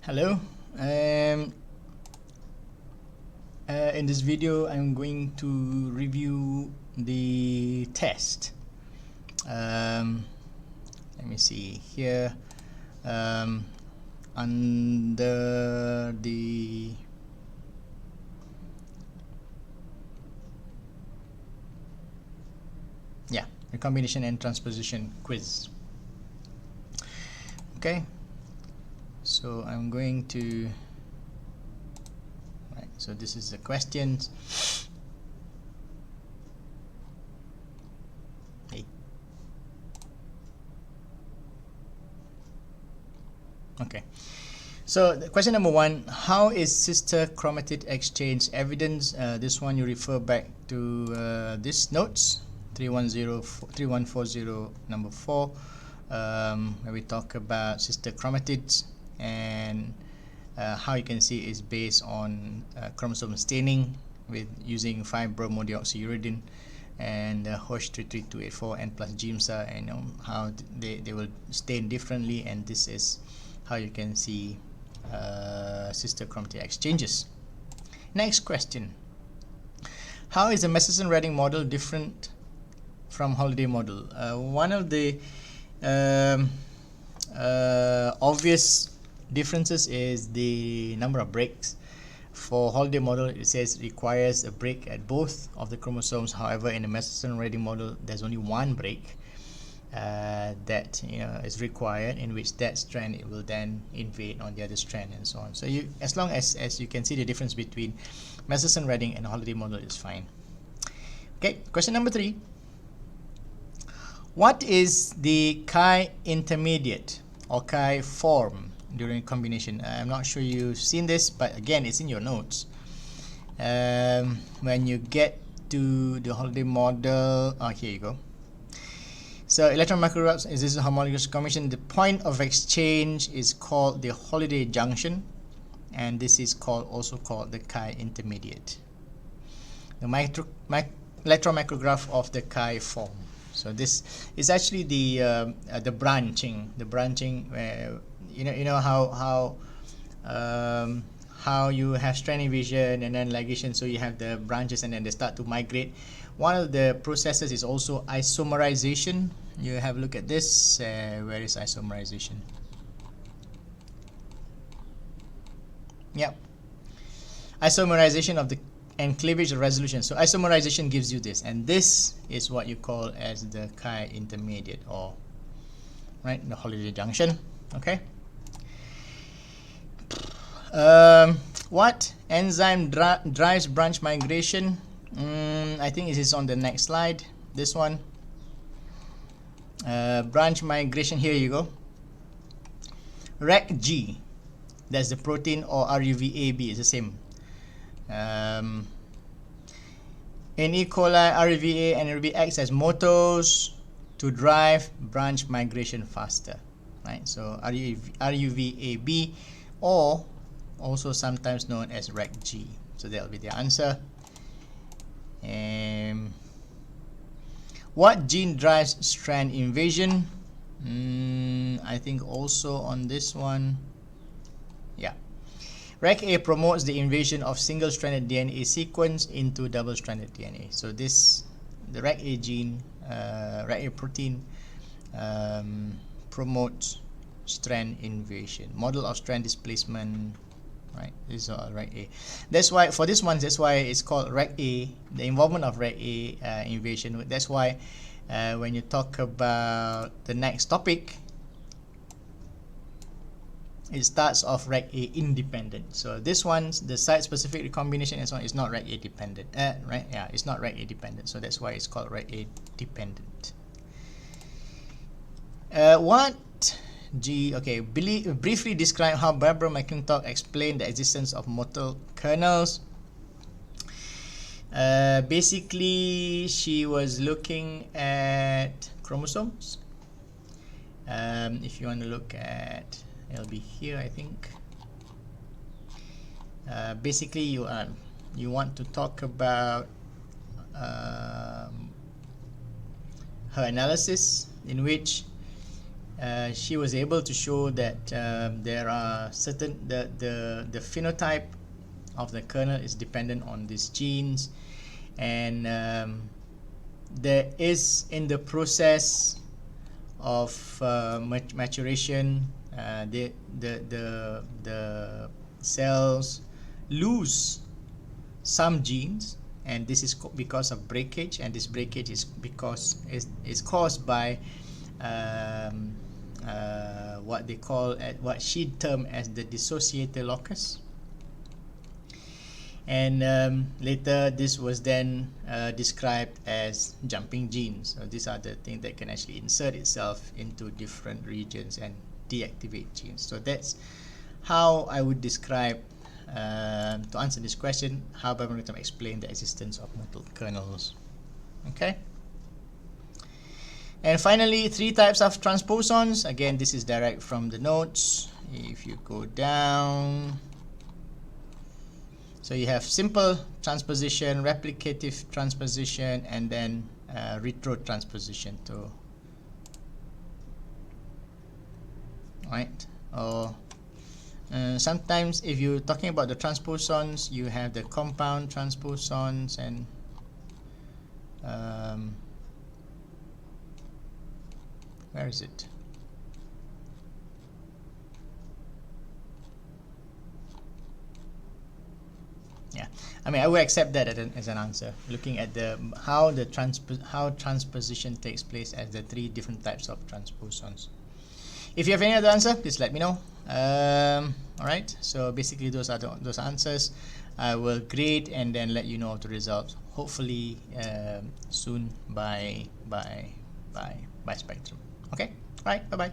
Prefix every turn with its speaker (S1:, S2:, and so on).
S1: Hello. Um, in this video, I'm going to review the test. Let me see here. Under the recombination and transposition quiz. Okay. So I'm going to. Right. So this is the questions. Okay, so the question number 1, how is sister chromatid exchange evidence? This one you refer back to this notes 3140 number 4, where we talk about sister chromatids, and how you can see is based on chromosome staining with using 5-bromodioxyuridine and Hosh 33284 N plus GIMSA, and how they will stain differently, and this is how you can see sister chromatid exchanges. Next question. How is the Masterson-Redding model different from Holiday model? One of the obvious differences is the number of breaks. For Holiday model, it says requires a break at both of the chromosomes. However, in the Masterson-Redding model, there's only one break that is required, in which that strand it will then invade on the other strand and so on. So you, as long as you can see the difference between Masterson-Redding and Holiday model, is fine. Okay, question number 3. What is the chi intermediate or chi form during combination? I'm not sure you've seen this, but again, it's in your notes. When you get to the Holiday model, here you go. So electron micrographs is this homologous combination. The point of exchange is called the Holiday junction, and this is also called the chi intermediate. The electron micrograph of the chi form. So this is actually the branching. The branching, where you know how you have strand invasion and then ligation. So you have the branches and then they start to migrate. One of the processes is also isomerization. You have a look at this. Where is isomerization? Yep. Isomerization of the and cleavage resolution. So isomerization gives you this, and this is what you call as the chi intermediate, or right, the Holiday junction. Okay. What enzyme drives branch migration? I think it is on the next slide. This one. Branch migration, here you go. RECG, that's the protein, or RUVAB is the same. In E. coli, RUVA and RUV acts as motors to drive branch migration faster, right? So RUVAB, or also sometimes known as RECG. So that will be the answer. What gene drives strand invasion? I think also on this one. Yeah. REC-A promotes the invasion of single-stranded DNA sequence into double-stranded DNA. So this, the REC-A gene, REC-A protein, promotes strand invasion. Model of strand displacement. Right, this is REC-A. That's why for this one, that's why it's called REC-A. The involvement of REC-A invasion. That's why when you talk about the next topic, it starts off REC-A independent. So this one's the site-specific recombination and so on is not REC-A dependent. Right? Yeah, it's not REC-A dependent. So that's why it's called REC-A dependent. Briefly describe how Barbara McClintock explained the existence of motile kernels. Basically, she was looking at chromosomes. If you want to look at, it'll be here, I think. Basically, you want to talk about her analysis, in which she was able to show that there are certain the phenotype of the kernel is dependent on these genes, and there is in the process of maturation the cells lose some genes, and this is because of breakage, and this breakage is is caused by what they call what she termed as the dissociator locus. And later this was then described as jumping genes. So these are the things that can actually insert itself into different regions and deactivate genes. So that's how I would describe, to answer this question, how Biomechanism explain the existence of motor kernels. Okay. And finally, 3 types of transposons. Again, this is direct from the notes. If you go down, so you have simple transposition, replicative transposition, and then retrotransposition too. Right? Or sometimes if you're talking about the transposons, you have the compound transposons, and where is it? Yeah, I mean, I would accept that as an answer, looking at how transposition takes place as the 3 different types of transposons. If you have any other answer, please let me know. All right, so basically those are those answers. I will grade and then let you know of the results, hopefully soon by Spectrum. Okay, all right, bye bye.